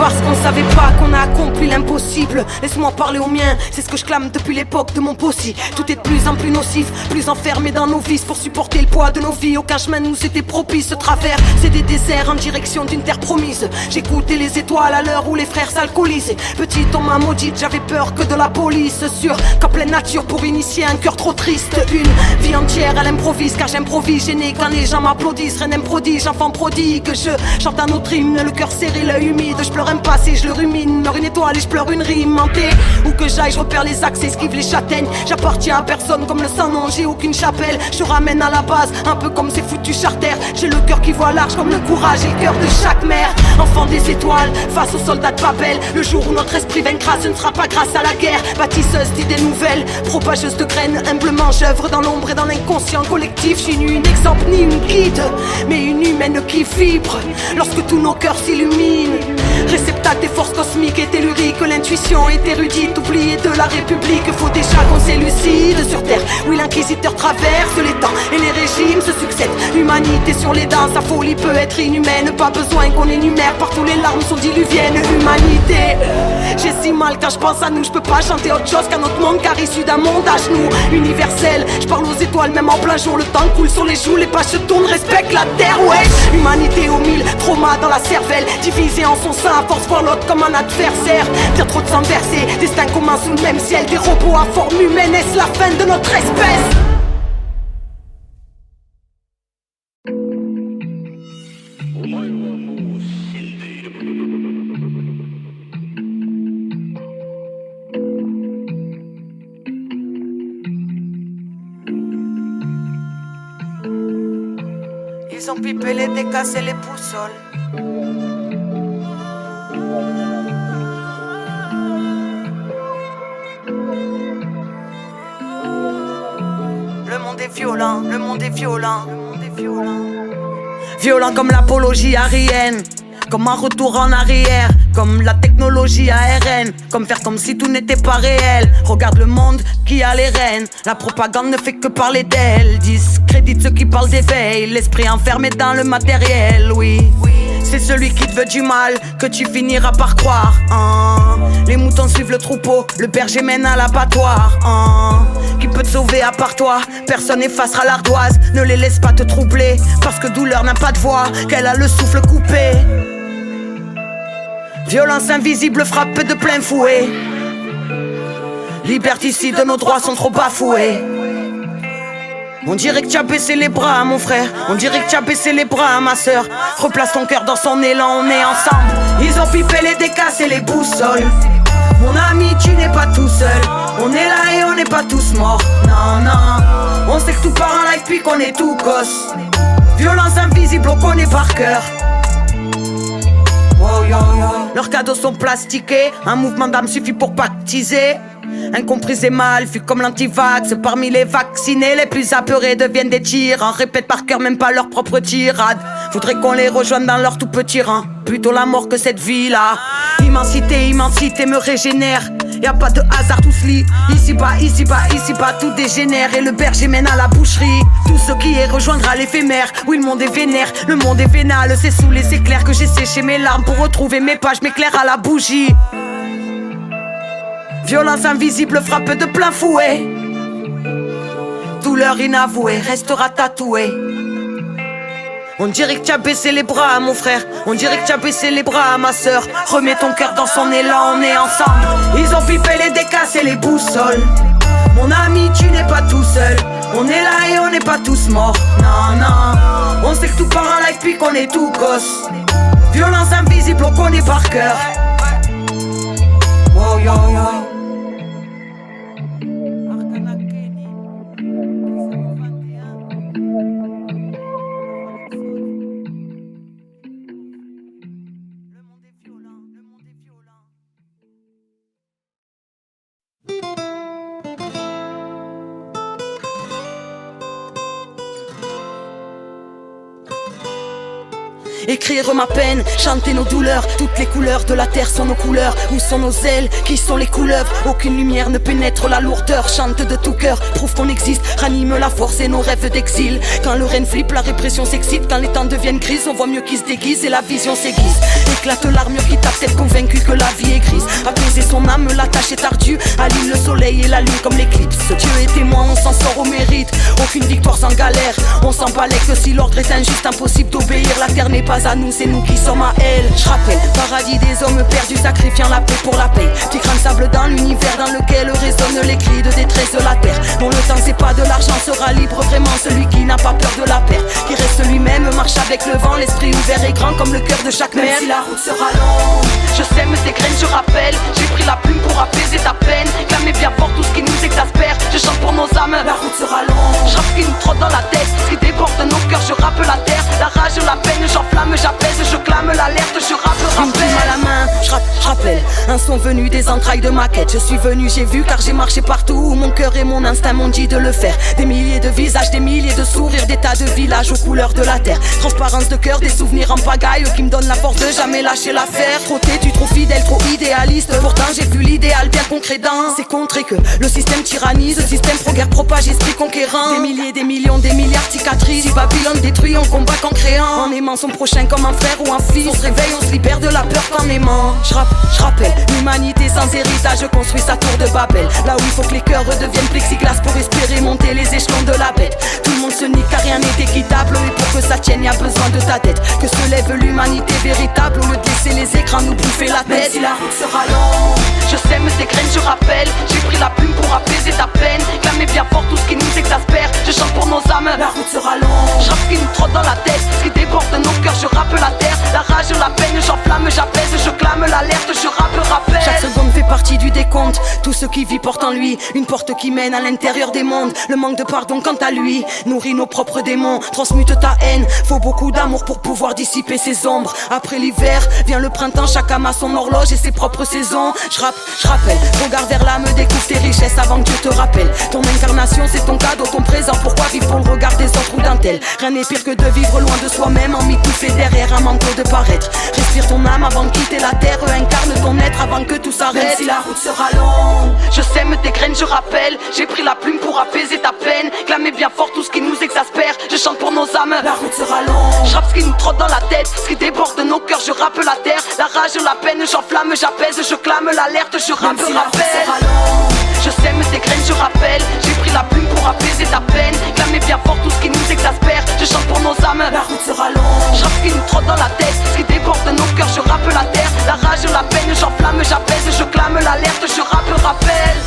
parce qu'on savait pas qu'on a accompli l'impossible. Laisse-moi parler au mien, c'est ce que je clame depuis l'époque de mon possi. Tout est de plus en plus nocif, plus enfermé dans nos vices. Pour supporter le poids de nos vies, aucun chemin nous était propice. Ce travers, c'est des déserts en direction d'une terre promise. J'écoutais les étoiles à l'heure où les frères s'alcoolisaient. Petit on m'a maudite, j'avais peur que de la police. Sûr qu'en pleine nature pour initier un cœur trop triste. Une vie entière elle improvise, car j'improvise. Gêné quand les gens m'applaudissent, rien n'aime prodige, enfant prodigue. Je chante un autre hymne, le cœur serré, l'œil humide. Je pleure un passé, je le rumine, meurt une étoile et je pleure une rime hantée. Où que j'aille, je repère les axes, esquive les châtaignes. J'appartiens à personne comme le sang, non, j'ai aucune chapelle. Je ramène à la base, un peu comme ces foutus charters. J'ai le cœur qui voit large comme le courage et le cœur de chaque mère. Enfant des étoiles, face aux soldats de Babel. Le jour où notre esprit vaincra, ce ne sera pas grâce à la guerre. Bâtisseuse d'idées nouvelles, propageuse de graines. Humblement j'œuvre dans l'ombre et dans l'inconscient collectif. Je suis ni une exemple ni une guide, mais une humaine qui vibre lorsque tous nos cœurs s'illuminent. Réceptacle des forces cosmiques et telluriques, l'intuition est érudite, oubliée de la République. Faut déjà qu'on s'élucide sur terre. Oui, l'inquisiteur traverse les temps et les régimes se succèdent. Humanité sur les dents, sa folie peut être inhumaine. Pas besoin qu'on énumère, partout les larmes sont diluviennes. Humanité, j'ai si mal quand je pense à nous. Je peux pas chanter autre chose qu'un autre monde, car issu d'un monde à genoux universel. Je parle aux étoiles même en plein jour. Le temps coule sur les joues, les pages se tournent, respecte la terre, ouais. Humanité au mille, trauma dans la cervelle, divisé en son sein, à force voir l'autre comme un adversaire. Bien trop de sang versé, destin commun sous le même ciel. Des robots à forme humaine, est-ce la fin de notre espèce? Ils ont pipé les décassé les boussoles. Le monde est violent, le monde est violent, le monde est violent. Violent comme l'apologie arienne, comme un retour en arrière, comme la technologie ARN, comme faire comme si tout n'était pas réel. Regarde le monde qui a les rênes, la propagande ne fait que parler d'elle. Discrédite ceux qui parlent d'éveil, l'esprit enfermé dans le matériel, oui. C'est celui qui te veut du mal que tu finiras par croire. Les moutons suivent le troupeau, le berger mène à l'abattoir. Qui peut te sauver à part toi? Personne n'effacera l'ardoise. Ne les laisse pas te troubler, parce que douleur n'a pas de voix, qu'elle a le souffle coupé. Violence invisible frappe de plein fouet. Liberticide, nos droits sont trop bafoués. On dirait que tu as baissé les bras, mon frère. On dirait que tu as baissé les bras, ma soeur. Replace ton cœur dans son élan, on est ensemble. Ils ont pipé les décasses et les boussoles. Mon ami, tu n'es pas tout seul. On est là et on n'est pas tous morts. Non, non. On sait que tout part en live puis qu'on est tout gosse. Violence invisible, on connaît par cœur. Oh, yo, yo. Leurs cadeaux sont plastiqués. Un mouvement d'âme suffit pour baptiser. Incompris et mal vu comme l'antivax. Parmi les vaccinés, les plus apeurés deviennent des tyrans. Répètent par cœur même pas leur propre tirade. Faudrait qu'on les rejoigne dans leur tout petit rang. Plutôt la mort que cette vie-là. Immensité, immensité me régénère. Y'a pas de hasard, tout se lit. Ici bas, ici bas, ici bas, tout dégénère. Et le berger mène à la boucherie. Tout ce qui est rejoindra l'éphémère. Oui, le monde est vénère, le monde est vénal. C'est sous les éclairs que j'ai séché mes larmes. Pour retrouver mes pages, m'éclaire à la bougie. Violence invisible frappe de plein fouet. Douleur inavouée restera tatouée. On dirait que tu as baissé les bras, mon frère. On dirait que tu as baissé les bras, ma soeur. Remets ton cœur dans son élan, on est ensemble. Ils ont pipé les décasses et les boussoles. Mon ami, tu n'es pas tout seul. On est là et on n'est pas tous morts. Non, non. On sait que tout part en live puis qu'on est tout gosse. Violence invisible, on connaît par cœur. Oh, yo, yo. écrire ma peine, chanter nos douleurs. Toutes les couleurs de la terre sont nos couleurs. Où sont nos ailes, qui sont les couleuvres? Aucune lumière ne pénètre la lourdeur. Chante de tout cœur, prouve qu'on existe, ranime la force et nos rêves d'exil. Quand le règne flippe, la répression s'excite. Quand les temps deviennent grises, on voit mieux qui se déguise et la vision s'aiguise. Éclate l'armure qui tape, tête convaincue que la vie est grise. Apaiser son âme, la tâche est ardue. Allume le soleil et la lune comme l'éclipse. Dieu est témoin, on s'en sort au mérite. Aucune victoire sans galère. On s'en balait que si l'ordre est injuste, impossible d'obéir. La terre n'est pas à nous, c'est nous qui sommes à elle. Je rappelle, paradis des hommes perdus, sacrifiant la paix pour la paix. Petit grain de sable dans l'univers dans lequel résonnent les cris de détresse de la terre. Dont le temps c'est pas de l'argent, sera libre vraiment celui qui n'a pas peur de la perte. Qui reste lui-même, marche avec le vent, l'esprit ouvert et grand comme le cœur de chaque mère. Même si la route sera longue, je sème tes graines, je rappelle. J'ai pris la plume pour apaiser ta peine. Clamez bien fort tout ce qui nous exaspère. Je chante pour nos âmes, la route sera longue. Je rappe ce qui nous trotte dans la tête, ce qui déborde de nos cœurs, je rappe la terre. La rage, la peine, j'enflamme, j'apaise, je clame l'alerte, je rappe, une plume à la main, je rappelle. Un son venu des entrailles de ma quête. Je suis venu, j'ai vu car j'ai marché partout où mon cœur et mon instinct m'ont dit de le faire. Des milliers de visages, des milliers de sourires, des tas de villages aux couleurs de la terre. Transparence de cœur, des souvenirs en pagaille qui me donnent la force de jamais lâcher l'affaire. Trop têtu, trop fidèle, trop idéaliste. Pourtant j'ai vu l'idéal bien concret dans ces contrées que le système tyrannise. Le système pro-guerre propage, esprit conquérant. Des milliers, des millions, des milliards de cicatrices. Si Babylone détruit, on combat qu'en créant. En aimant son prochain comme un frère ou un fils. On se réveille, on se libère de la peur qu'en aimant. Je rappelle, l'humanité sans héritage construit sa tour de Babel. Là où il faut que les cœurs redeviennent plexiglas pour espérer monter les échelons de la bête. Tout le monde se nie car rien n'est équitable. Et pour que ça tienne, y a besoin de ta tête. Que se lève l'humanité véritable au lieu de laisser les écrans nous bouffer la tête. Même si la route sera longue, je sème tes graines, je rappelle. J'ai pris la plume pour apaiser ta peine. Clamez bien fort tout ce qui nous exaspère. Je chante pour nos âmes, la route sera longue. Je rappe ce qui nous trotte dans la tête, ce qui déborde de nos cœurs, je rappe la terre. La rage, la peine, j'enflamme, j'apaise, je clame l'alerte, je rappe, rappelle. Chaque seconde fait partie du décompte. Tout ce qui vit porte en lui une porte qui mène à l'intérieur des mondes. Le manque de pardon quant à lui nourrit nos propres démons, transmute ta haine. Faut beaucoup d'amour pour pouvoir dissiper ses ombres. Après l'hiver vient le printemps, chaque âme a son horloge et ses propres saisons. Je rappelle, regarde vers l'âme, découvre tes richesses avant que Dieu te rappelle. Ton incarnation c'est ton cadeau, ton présent. Pourquoi vivre pour le regard des autres ou d'un tel? Rien n'est pire que de vivre loin de soi-même, en mitouflé derrière un manteau de paraître. Respire ton âme avant de quitter la terre, incarne ton être avant que tout s'arrête. Même si la route sera longue, je sème tes graines, je rappelle. J'ai pris la plume pour apaiser ta peine. Clamez bien fort tout ce qui nous exaspère. Je chante pour nos âmes, la route sera longue. Je rappe ce qui nous trotte dans la tête, ce qui déborde de nos cœurs, je rappe la terre. La rage, la peine, j'enflamme, j'apaise, je clame l'alerte, je rappe, si rappelle. Je sème tes graines, je rappelle. J'ai pris la plume pour apaiser ta peine. Clamez bien fort tout ce qui nous exaspère. Je chante pour nos âmes, la route sera longue. Je rappe ce qui nous trotte dans la tête, ce qui déborde de nos cœurs, je rappe la terre. La rage, la peine, j'enflamme, j'apaise, je clame l'alerte, je rappe, rappelle.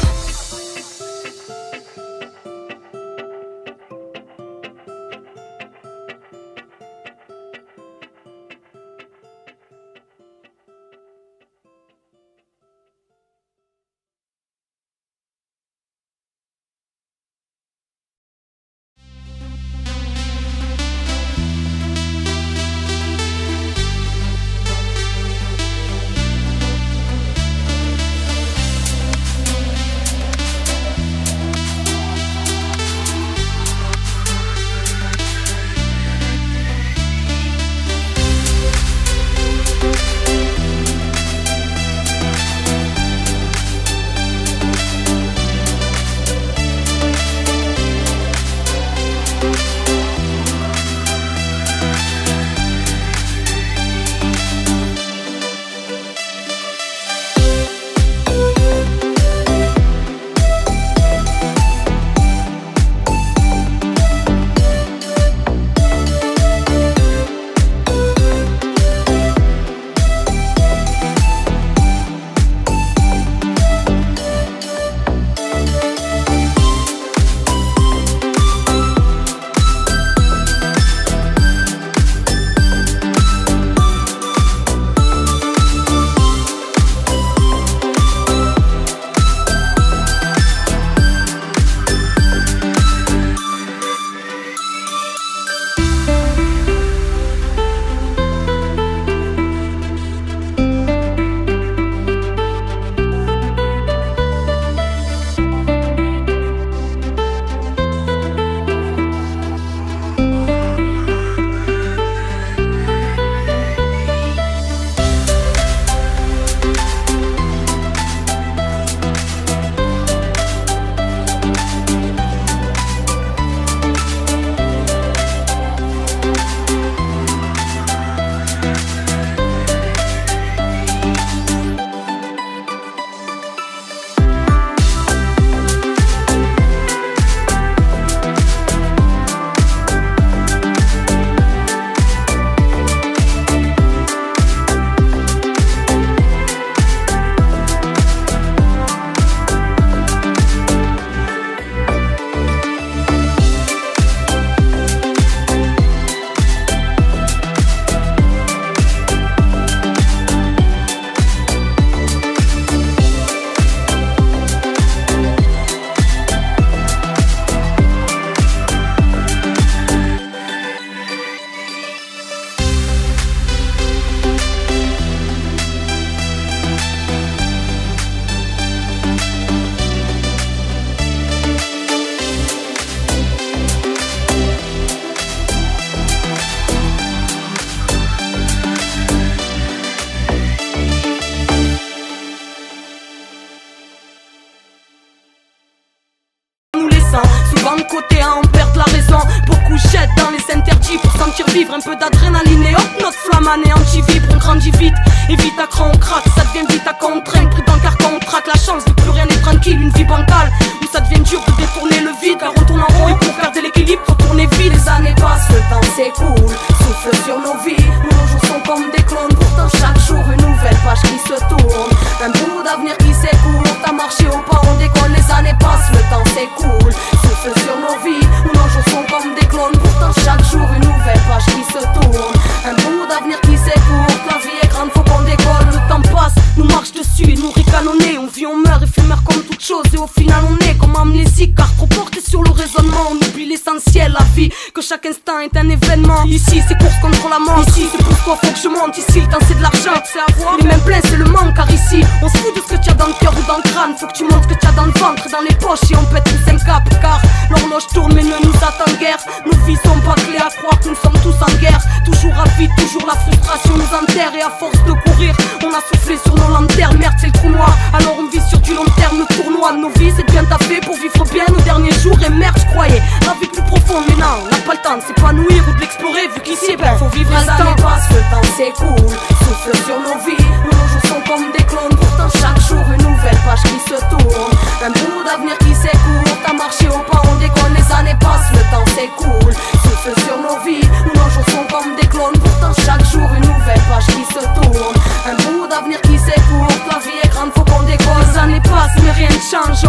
côté à en perdre la raison. Beaucoup jettent dans les interdits pour sentir vivre un peu d'adrénaline. Et hop, notre flamme anéantit, vibre, on grandit vite. Et vite à cran on craque, ça devient vite à contraindre. Pris dans le carcan on traque, la chance de plus rien n'est tranquille. Une vie bancale où ça devient dur de détourner le vide. Car on tourne en rond et pour perdre l'équilibre faut tourner vite. Les années passent, le temps s'écoule, souffle sur nos vies. Où nos jours sont comme des clones. Pourtant chaque jour une nouvelle page qui se tourne. Un bout d'avenir qui s'écoule. T'as marché au pas, on décolle. Les années passent, le temps s'écoule, souffle sur nos vies. Où nos jours sont comme des clones. Pourtant chaque jour une nouvelle page qui se tourne. Un bout d'avenir qui s'écoule. La vie est grande, faut qu'on décolle. Le temps passe, nous marche dessus et nous ricanonner. On vit, on meurt, éphémère comme toute chose. Et au final on est comme amnésique, car trop porté sur le raisonnement. On oublie l'essentiel, la vie, que chaque instant est un événement. Ici c'est course contre la mort, ici c'est pour toi faut que je monte. Ici le temps c'est de l'argent, c'est avoir. Les mêmes pleins c'est le manque, car ici on se fout de ce que tu as dans le cœur ou dans le crâne. Faut que tu montres ce que tu as dans le ventre, dans les poches. Et on pète tous un cap, car l'horloge tourne mais ne nous attend guère. Nos vies sont pas clés à croire que nous sommes tous en guerre. Toujours rapide, toujours la frustration nous enterre. Et à force de courir, on a soufflé sur nos lanternes. Merde c'est le trou noir, alors on vit sur du long terme. Le tournoi de nos vies c'est de bien taper pour vivre bien nos derniers jours. Et merde je croyais la vie plus profonde, mais non, on n'a pas le temps de s'épanouir ou de l'explorer. Vu qu'ici ben faut vivre un temps. Passe, le temps s'écoule, souffle sur nos vies. Où nos jours sont comme des clones. Pourtant chaque jour une nouvelle page qui se tourne. Un bout d'avenir qui s'écoule. T'as marché au pas, on déconne. Les années passent, le temps s'écoule, souffle sur nos vies. Où nos jours sont comme des clones. Pourtant chaque jour une nouvelle page qui se tourne. Un bout d'avenir qui s'écoule. La vie est grande, faut qu'on décolle. Les années passent mais rien ne change.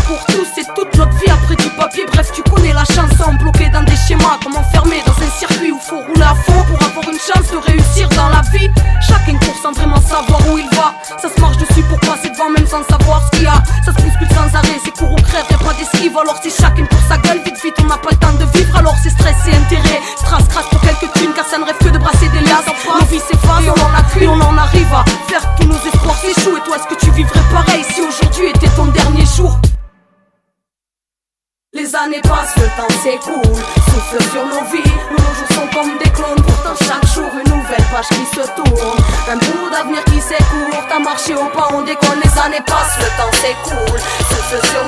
Pour tous c'est toute notre vie après du papier. Bref tu connais la chanson. Bloqué dans des schémas comme enfermé dans un circuit où faut rouler à fond pour avoir une chance de réussir dans la vie. Chacun court sans vraiment savoir où il va. Ça se marche dessus pour passer devant même sans savoir ce qu'il y a. Ça se bouscule sans arrêt, c'est court ou crève, y'a pas d'esquive. Alors c'est chacun pour sa gueule, vite vite on n'a pas le temps de vivre. Alors c'est stress et intérêt, strass crasse pour quelques thunes. Car ça ne rêve que de brasser des liasses. Nos vies s'effacent et on en a cru, on en arrive à faire tous nos espoirs s'échouent. Et toi est-ce que tu vivrais pareil si aujourd'hui était ton dernier jour? Les années passent, le temps s'écoule, souffle sur nos vies. Où nos jours sont comme des clones. Pourtant chaque jour une nouvelle page qui se tourne. Un bout d'avenir qui s'écoule. T'as marché au pas, on décolle. Les années passent, le temps s'écoule, souffle sur